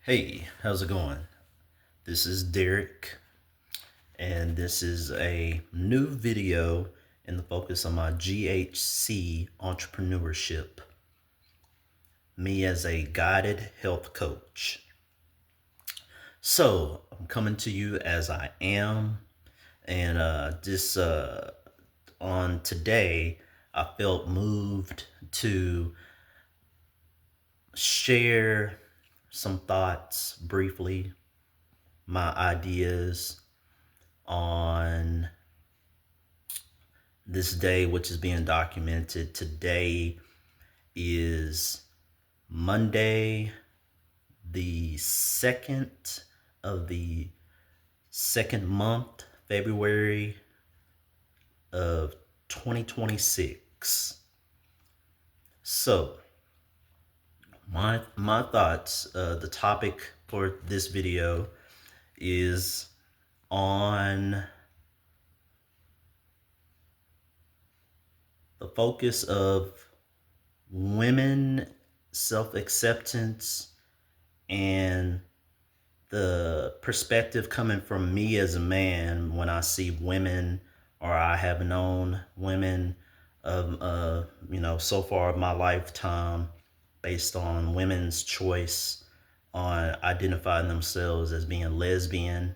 Hey, how's it going? This is Derek, and this is a new video in the focus of my GHC entrepreneurship. Me as a guided health coach. So, I'm coming to you as I am, and just on today, I felt moved to share some thoughts briefly, my ideas on this day, which is being documented. Today is Monday, the 2nd of the second month, February of 2026. So, my thoughts, the topic for this video is on the focus of women self-acceptance and the perspective coming from me as a man when I see women, or I have known women of so far of my lifetime, based on women's choice on identifying themselves as being lesbian.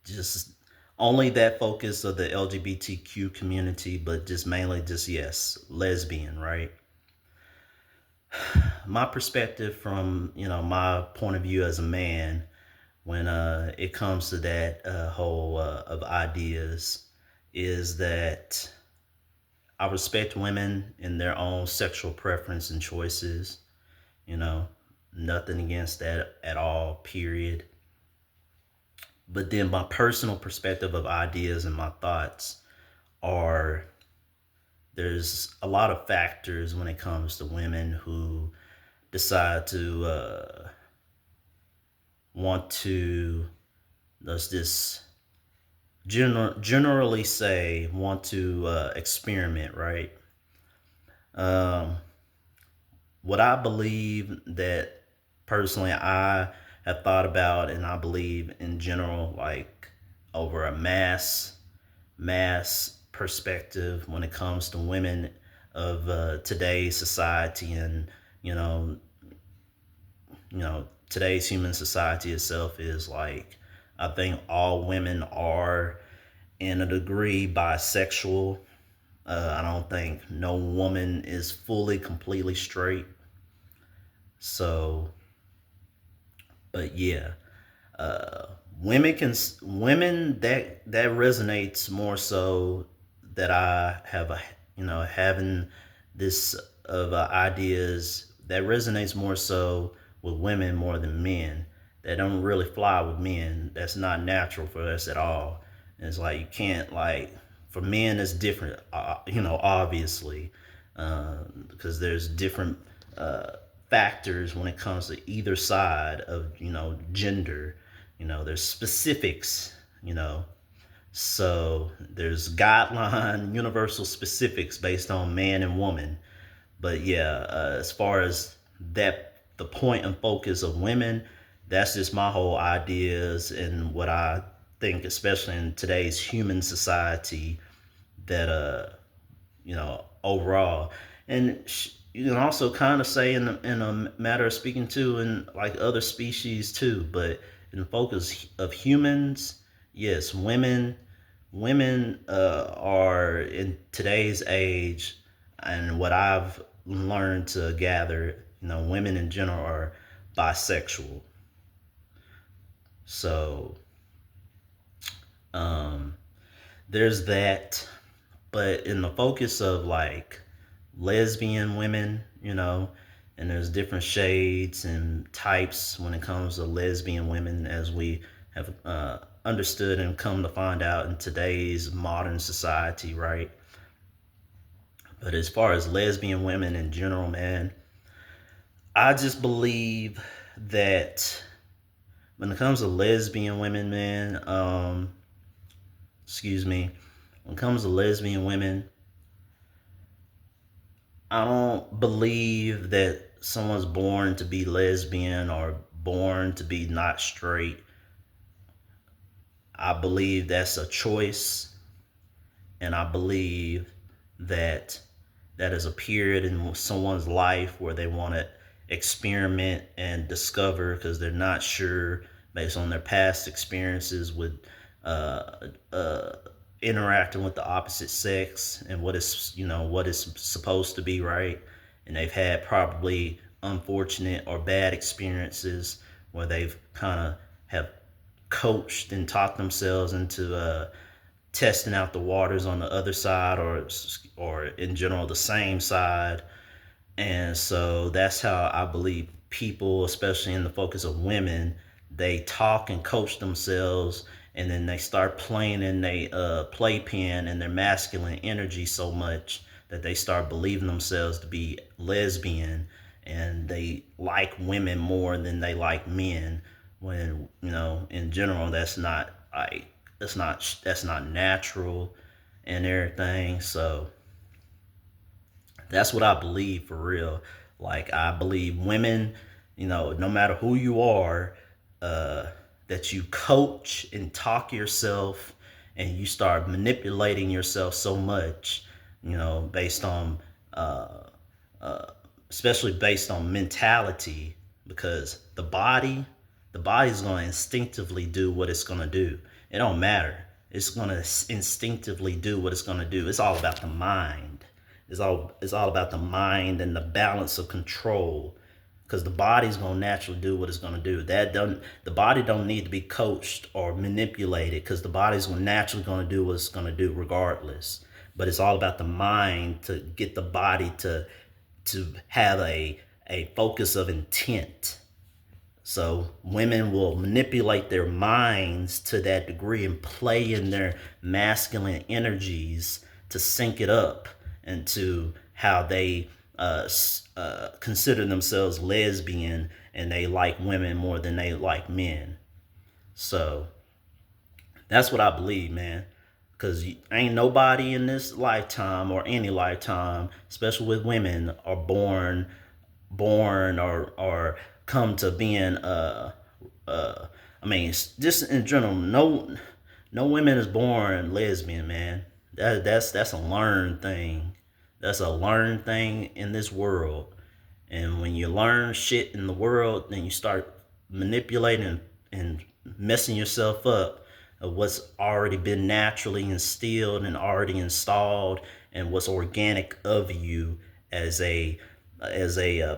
Just only that focus of the LGBTQ community, but just mainly just, yes, lesbian, right? My perspective from, my point of view as a man, when it comes to that whole of ideas, is that I respect women in their own sexual preference and choices. You know, nothing against that at all, period. But then my personal perspective of ideas and my thoughts are, there's a lot of factors when it comes to women who decide to want to, does this generally say, want to experiment, right? Um, what I believe that personally I have thought about, and I believe in general, like over a mass perspective when it comes to women of today's society, and you know today's human society itself, is like, I think all women are in a degree bisexual. I don't think no woman is fully completely straight. So, but yeah, uh, women that resonates more so, that I have a, having this of ideas that resonates more so with women more than men. That don't really fly with men. That's not natural for us at all. And it's like, you can't, like, for men it's different, obviously, because there's different factors when it comes to either side of, gender. There's specifics, so there's guideline universal specifics based on man and woman. But yeah, as far as that, the point and focus of women, that's just my whole ideas and what I think, especially in today's human society, that overall. And you can also kind of say, in a matter of speaking to, in like other species too, but in the focus of humans, yes, women are, in today's age, and what I've learned to gather, women in general are bisexual. So um, there's that. But in the focus of like lesbian women, and there's different shades and types when it comes to lesbian women, as we have understood and come to find out in today's modern society, right? But as far as lesbian women in general, man, I just believe that when it comes to lesbian women, man, excuse me, when it comes to lesbian women, I don't believe that someone's born to be lesbian or born to be not straight, I believe that's a choice, and I believe that that is a period in someone's life where they want to experiment and discover because they're not sure based on their past experiences with uh, uh, interacting with the opposite sex and what is supposed to be right, and they've had probably unfortunate or bad experiences where they've kind of have coached and taught themselves into testing out the waters on the other side, or in general the same side. And so that's how I believe people, especially in the focus of women, they talk and coach themselves, and then they start playing in their playpen and their masculine energy so much that they start believing themselves to be lesbian, and they like women more than they like men. When in general, that's not natural and everything. So that's what I believe for real. Like, I believe women, no matter who you are, uh, that you coach and talk yourself, and you start manipulating yourself so much, based on, uh, uh, especially based on mentality, because the body's going to instinctively do what it's going to do. It don't matter. It's going to instinctively do what it's going to do. It's all about the mind. It's all about the mind and the balance of control, because the body's gonna naturally do what it's gonna do. The body don't need to be coached or manipulated, because the body's naturally gonna do what it's gonna do regardless. But it's all about the mind to get the body to have a focus of intent. So women will manipulate their minds to that degree and play in their masculine energies to sync it up into how they consider themselves lesbian, and they like women more than they like men. So that's what I believe, man. Because ain't nobody in this lifetime or any lifetime, especially with women, are born or come to being I mean, just in general, no women is born lesbian, man. That's a learned thing. That's a learned thing in this world. And when you learn shit in the world, then you start manipulating and messing yourself up of what's already been naturally instilled and already installed, and what's organic of you as a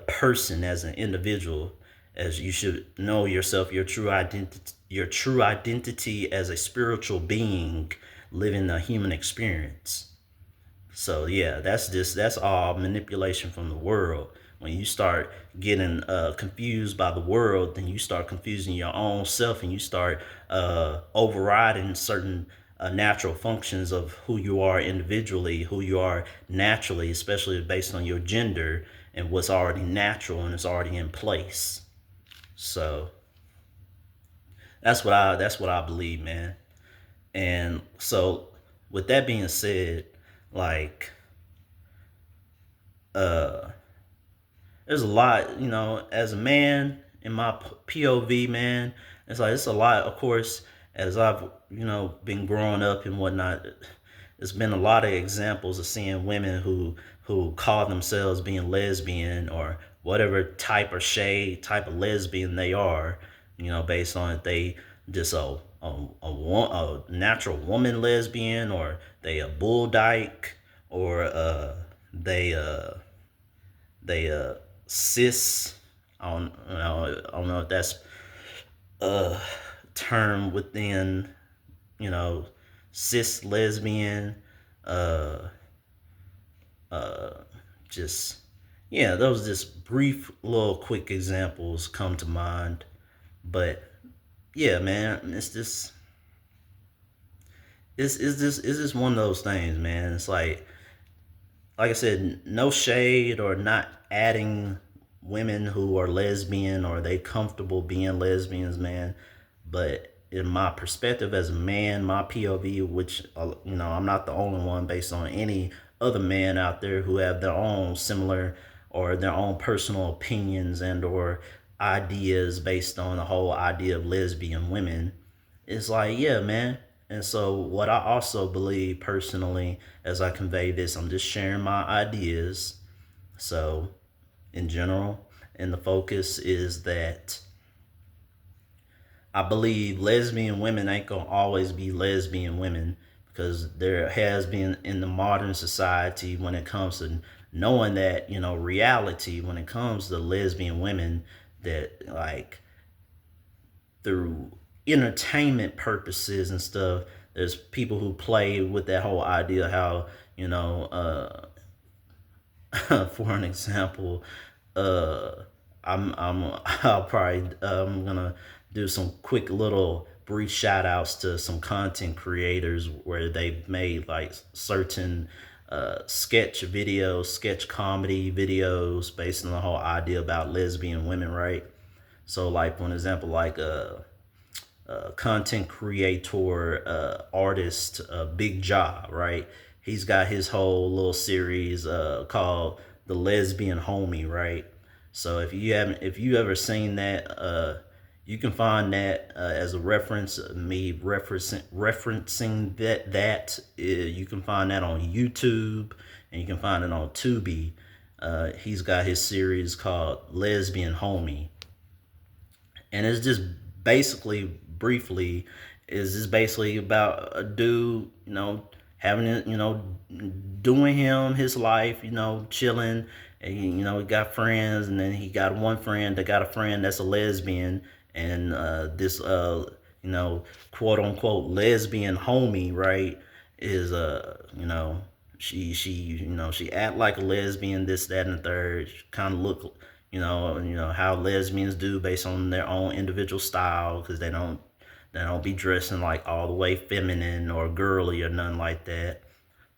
person, as an individual, as you should know yourself, your true identity as a spiritual being living a human experience. So yeah, that's all manipulation from the world. When you start getting confused by the world, then you start confusing your own self, and you start overriding certain natural functions of who you are individually, who you are naturally, especially based on your gender and what's already natural and is already in place. So that's what I believe, man. And so, with that being said, like, uh there's a lot, as a man in my POV, man. It's a lot, of course, as I've been growing up and whatnot. There's been a lot of examples of seeing women who call themselves being lesbian, or whatever type or shade type of lesbian they are, based on if they just a natural woman lesbian, or they a bull dyke, or they cis. I don't know if that's a term within, you know cis lesbian. uh uh just, yeah, those just brief little quick examples come to mind. But yeah, man, it's just one of those things, man. It's like I said, no shade or not adding women who are lesbian or they comfortable being lesbians, man. But in my perspective as a man, my POV, which I'm not the only one, based on any other man out there who have their own similar or their own personal opinions and or ideas based on the whole idea of lesbian women. It's like, yeah, man. And so what I also believe personally, as I convey this, I'm just sharing my ideas. So in general, and the focus is that I believe lesbian women ain't gonna always be lesbian women, because there has been in the modern society, when it comes to knowing that, reality, when it comes to lesbian women, that like through entertainment purposes and stuff, there's people who play with that whole idea how, for an example, uh, I'll probably I'm gonna do some quick little brief shout outs to some content creators where they've made like certain sketch videos, sketch comedy videos based on the whole idea about lesbian women, right? So, like for an example, like content creator, artist, Big Jaw, right? He's got his whole little series called The Lesbian Homie, right? So if you ever seen that, you can find that as a reference. Me referencing that you can find that on YouTube, and you can find it on Tubi. He's got his series called Lesbian Homie, and it's just basically briefly is just basically about a dude, having it, doing his life, chilling, and he got friends, and then he got one friend that got a friend that's a lesbian, and this you know quote unquote lesbian homie, right, is she act like a lesbian, this, that, and the third. She kind of look, how lesbians do based on their own individual style, because they don't be dressing like all the way feminine or girly or nothing like that,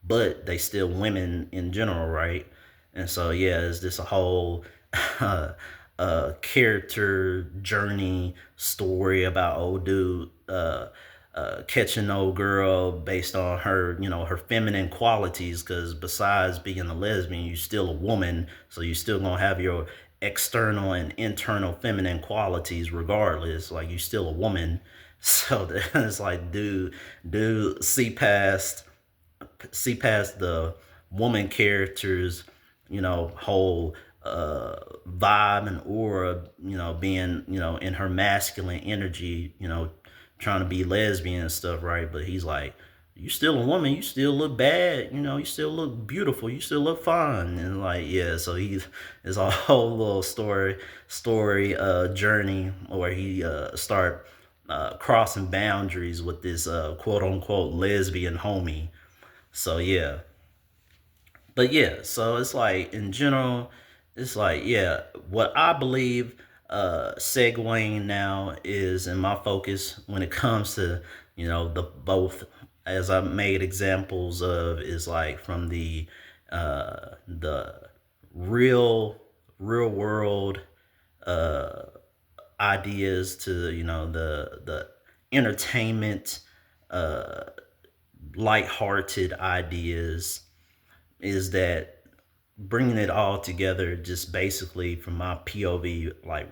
but they still women in general, right? And so yeah, it's just a whole character journey story about old dude catching old girl based on her, her feminine qualities. Because besides being a lesbian, you're still a woman, so you still gonna have your external and internal feminine qualities regardless. Like, you still a woman. So it's like, dude, see past the woman characters, whole vibe and aura, being, in her masculine energy, trying to be lesbian and stuff, right? But he's like, you still a woman, you still look bad, you still look beautiful, you still look fine. And like, yeah, so it's a whole little story journey where he start crossing boundaries with this quote unquote lesbian homie. So yeah, but yeah, so it's like in general, it's like, yeah, what I believe segueing now is in my focus when it comes to, the both, as I made examples of, is like from the real world uh ideas to, the entertainment uh lighthearted ideas, is that bringing it all together, just basically from my POV, like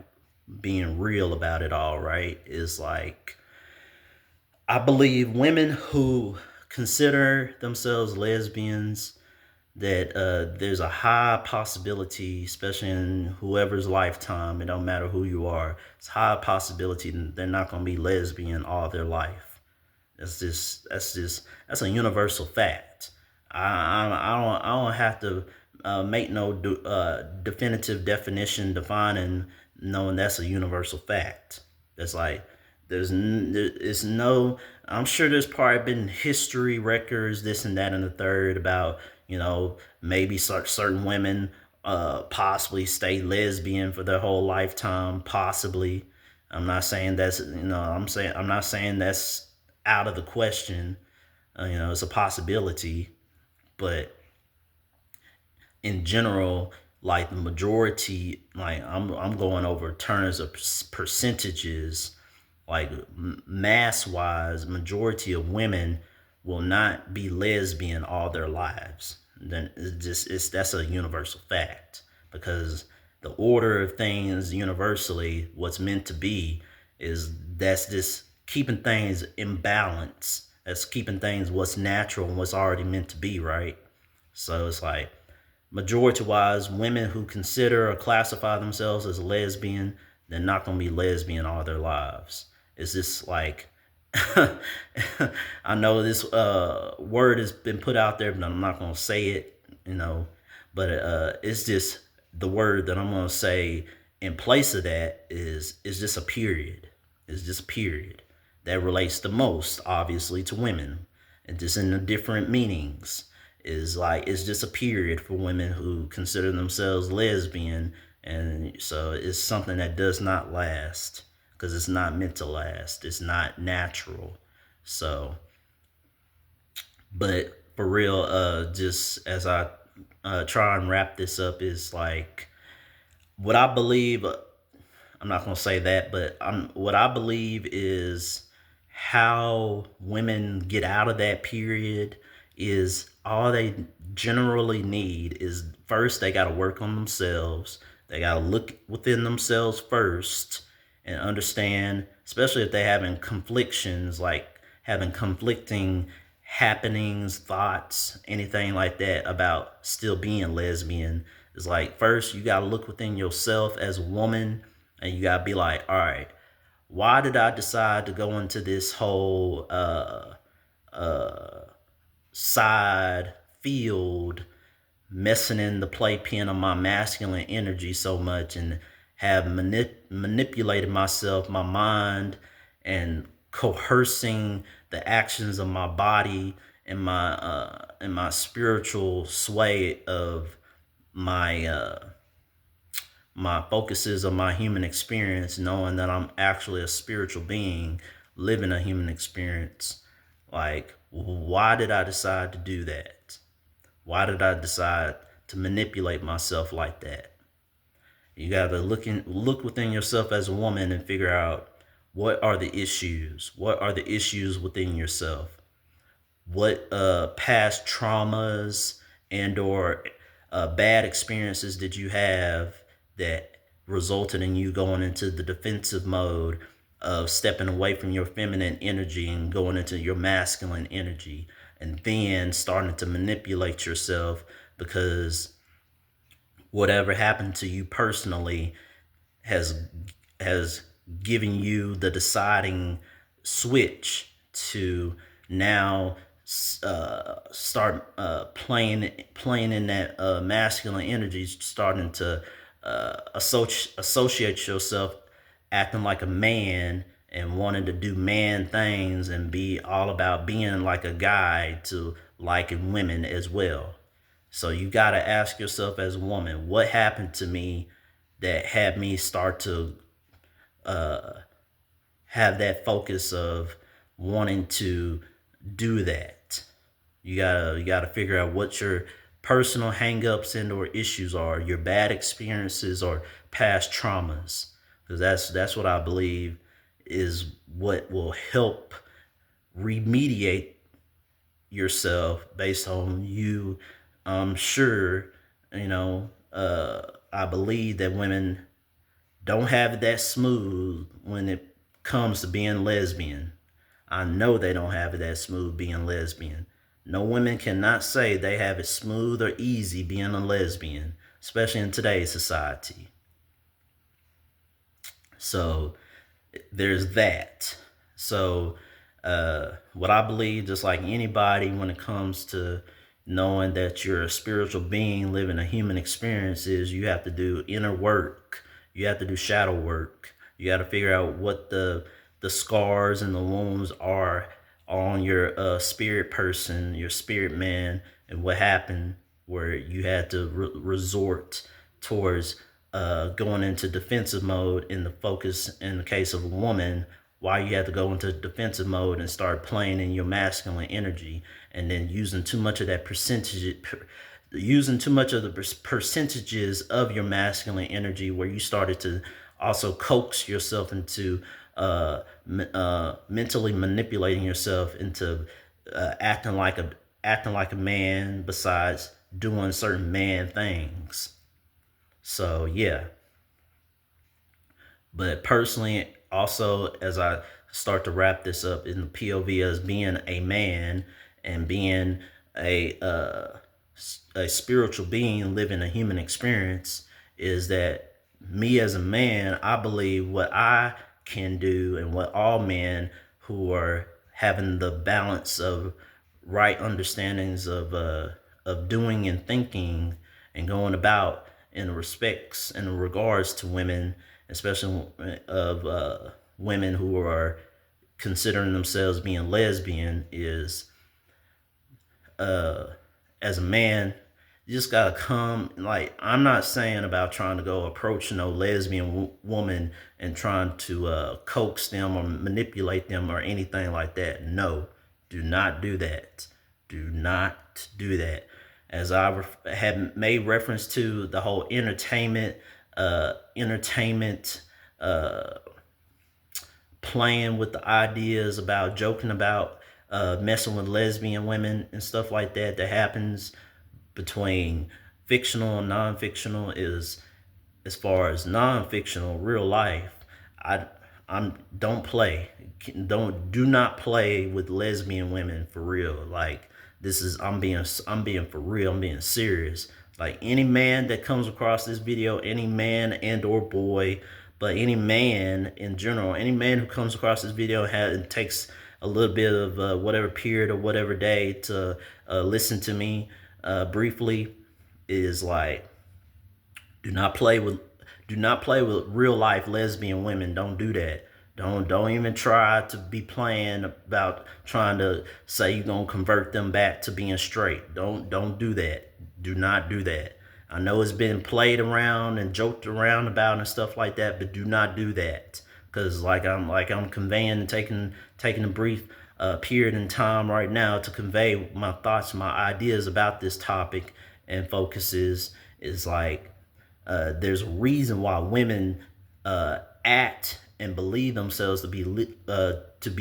being real about it all, right, is like, I believe women who consider themselves lesbians, that there's a high possibility, especially in whoever's lifetime, it don't matter who you are, it's a high possibility that they're not going to be lesbian all their life. That's a universal fact. I don't have to make no definitive definition defining, knowing that's a universal fact. That's like, it's no. I'm sure there's probably been history records, this and that and the third, about, maybe certain women possibly stay lesbian for their whole lifetime, possibly. I'm not saying that's, I'm not saying that's out of the question. It's a possibility, but in general, like the majority, like I'm going over terms of percentages, like mass wise, majority of women will not be lesbian all their lives. Then it's that's a universal fact. because the order of things universally, what's meant to be, that's just keeping things in balance. That's keeping things what's natural and what's already meant to be, right? So it's like, majority wise, women who consider or classify themselves as a lesbian, they're not going to be lesbian all their lives. It's just like, I know this word has been put out there, but I'm not going to say it, but it's just the word that I'm going to say in place of that is just a period. It's just a period that relates the most, obviously, to women, and just in the different meanings. Is like, it's just a period for women who consider themselves lesbian, and so it's something that does not last, because it's not meant to last. It's not natural. So, but for real, just as I try and wrap this up, is like, what I believe. I'm not gonna say that, but what I believe is how women get out of that period is all they generally need is, first they got to work on themselves. They got to look within themselves first and understand, especially if they're having conflictions, like having conflicting happenings, thoughts, anything like that about still being lesbian. Is like, first you got to look within yourself as a woman, and you got to be like, all right, why did I decide to go into this whole uh, side field, messing in the playpen of my masculine energy so much, and have manipulated myself, my mind, and coercing the actions of my body and my spiritual sway of my my focuses of my human experience, knowing that I'm actually a spiritual being living a human experience. Like, why did I decide to do that? Why did I decide to manipulate myself like that? You gotta look within yourself as a woman and figure out, what are the issues? What are the issues within yourself? What past traumas and or bad experiences did you have that resulted in you going into the defensive mode of stepping away from your feminine energy and going into your masculine energy, and then starting to manipulate yourself because whatever happened to you personally has has given you the deciding switch to now start playing in that masculine energy, starting to associate yourself acting like a man and wanting to do man things and be all about being like a guy to liking women as well. So you got to ask yourself as a woman, what happened to me that had me start to uh, have that focus of wanting to do that. You gotta figure out what your personal hangups and or issues are, your bad experiences or past traumas, because that's what I believe is what will help remediate yourself based on you. I'm sure, I believe that women don't have it that smooth when it comes to being lesbian. I know they don't have it that smooth being lesbian. No women cannot say they have it smooth or easy being a lesbian, especially in today's society. So there's that. So what I believe, just like anybody, when it comes to knowing that you're a spiritual being living a human experience, is you have to do inner work. You have to do shadow work. You got to figure out what the scars and the wounds are on your spirit person, your spirit man, and what happened where you had to resort towards going into defensive mode in the focus in the case of a woman, why you had to go into defensive mode and start playing in your masculine energy, and then using too much of that percentage, using too much of the percentages of your masculine energy, where you started to also coax yourself into mentally manipulating yourself into acting like a man, besides doing certain man things. So yeah. But personally, also, as I start to wrap this up in the POV as being a man and being a uh, a spiritual being living a human experience, is that me as a man, I believe what I can do and what all men who are having the balance of right understandings of doing and thinking and going about in respects in regards to women, especially of women who are considering themselves being lesbian, is uh, as a man, you just gotta come. Like, I'm not saying about trying to go approach no lesbian woman and trying to coax them or manipulate them or anything like that. No, do not do that. Do not do that. As I had made reference to the whole entertainment, uh, playing with the ideas about joking about messing with lesbian women and stuff like that happens between fictional and non-fictional is, as far as non-fictional real life, I I'm don't play. Do not play with lesbian women for real. Like, this is, I'm being for real. I'm being serious. Like, any man that comes across this video, any man and or boy, but any man in general, any man who comes across this video and takes a little bit of whatever period or whatever day to listen to me briefly, is like, do not play with real life lesbian women. Don't do that. Don't even try to be playing about trying to say you're gonna convert them back to being straight. Don't do that. Do not do that. I know it's been played around and joked around about and stuff like that, but do not do that. Cause I'm conveying and taking a brief period in time right now to convey my thoughts, my ideas about this topic, and focuses is like, there's a reason why women act and believe themselves to be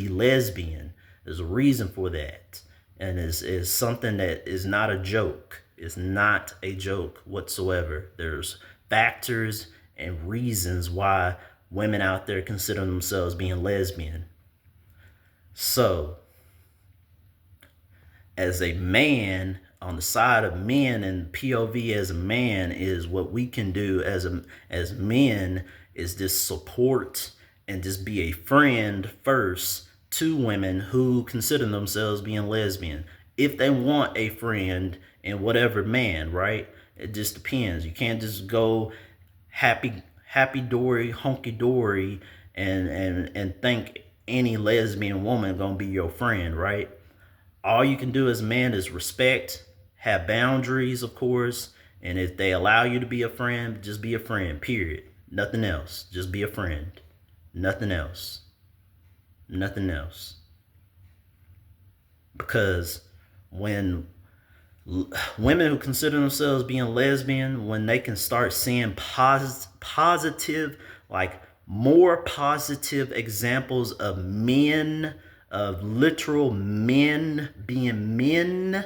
lesbian. There's a reason for that, and is something that is not a joke. It's not a joke whatsoever. There's factors and reasons why women out there consider themselves being lesbian. So, as a man, on the side of men and POV as a man, is what we can do as men is just support and just be a friend first to women who consider themselves being lesbian. If they want a friend in whatever man, right? It just depends. You can't just go happy dory, hunky dory, and think any lesbian woman gonna be your friend, right? All you can do as a man is respect, have boundaries, of course, and if they allow you to be a friend, just be a friend, period. Nothing else. Just be a friend. Nothing else. Nothing else. Because when women who consider themselves being lesbian, when they can start seeing positive, like more positive examples of men, of literal men being men,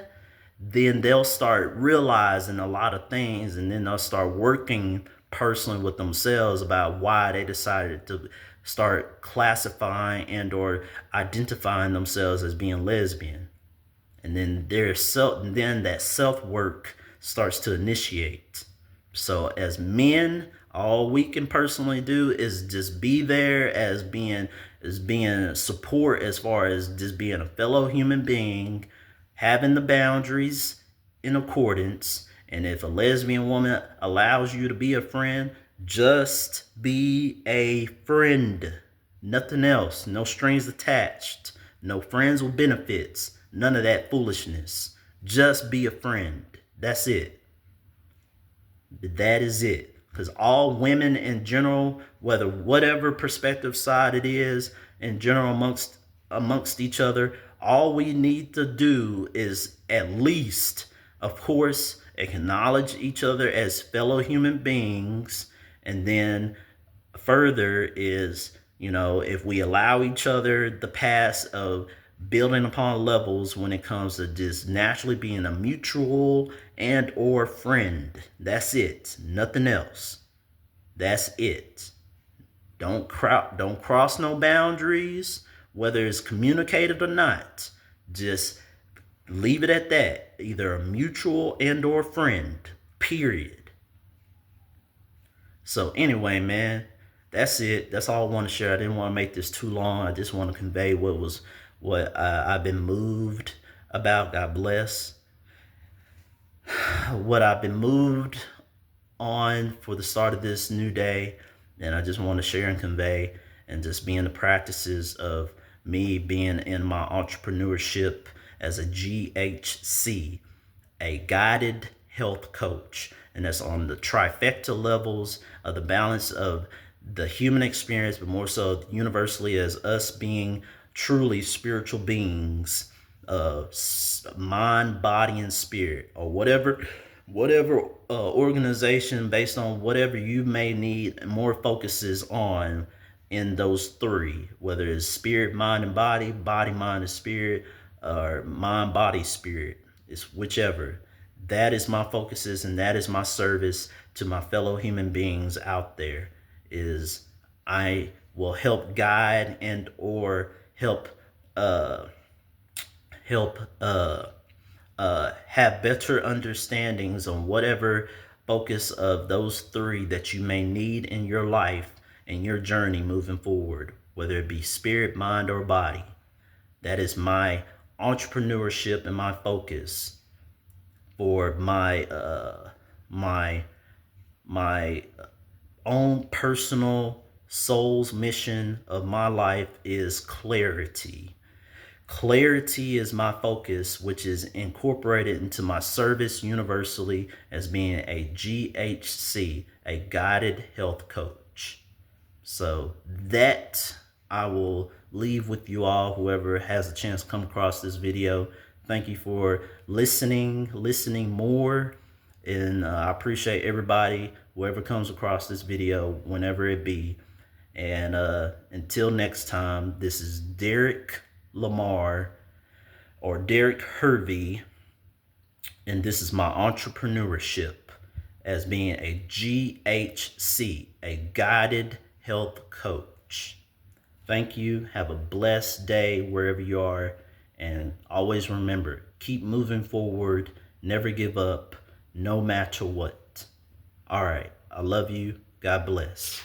then they'll start realizing a lot of things, and then they'll start working personally with themselves about why they decided to start classifying and or identifying themselves as being lesbian. And then then that self-work starts to initiate. So as men, all we can personally do is just be there as being support, as far as just being a fellow human being, having the boundaries in accordance. And if a lesbian woman allows you to be a friend, just be a friend. Nothing else. No strings attached. No friends with benefits. None of that foolishness. Just be a friend. That's it. That is it. Because all women in general, whatever perspective side it is, in general amongst each other, all we need to do is at least, of course, acknowledge each other as fellow human beings. And then further is, if we allow each other the pass of building upon levels when it comes to just naturally being a mutual and or friend. That's it. Nothing else. That's it. Don't cross no boundaries, whether it's communicated or not. Just leave it at that. Either a mutual and or friend. Period. So anyway, man, that's it. That's all I want to share. I didn't want to make this too long. I just want to convey what I've been moved about. God bless. What I've been moved on for the start of this new day, and I just want to share and convey, and just be in the practices of me being in my entrepreneurship as a GHC, a guided health coach. And that's on the trifecta levels of the balance of the human experience, but more so universally as us being truly spiritual beings, mind, body, and spirit, or whatever organization, based on whatever you may need more focuses on in those three, whether it's spirit, mind, and body, body, mind, and spirit, or mind, body, spirit. It's whichever. That is my focuses, and that is my service to my fellow human beings out there. Is I will help guide and or help uh help have better understandings on whatever focus of those three that you may need in your life and your journey moving forward, whether it be spirit, mind, or body. That is my entrepreneurship and my focus for my own personal soul's mission of my life is clarity. Clarity is my focus, which is incorporated into my service universally as being a GHC, a guided health coach. So that I will leave with you all, whoever has a chance to come across this video. Thank you for listening more. And I appreciate everybody, whoever comes across this video, whenever it be. And until next time, this is Derek Lamar, or Derek Hervey, and this is my entrepreneurship as being a GHC, a guided health coach. Thank you. Have a blessed day wherever you are, and always remember, keep moving forward, never give up, no matter what. All right, I love you. God bless.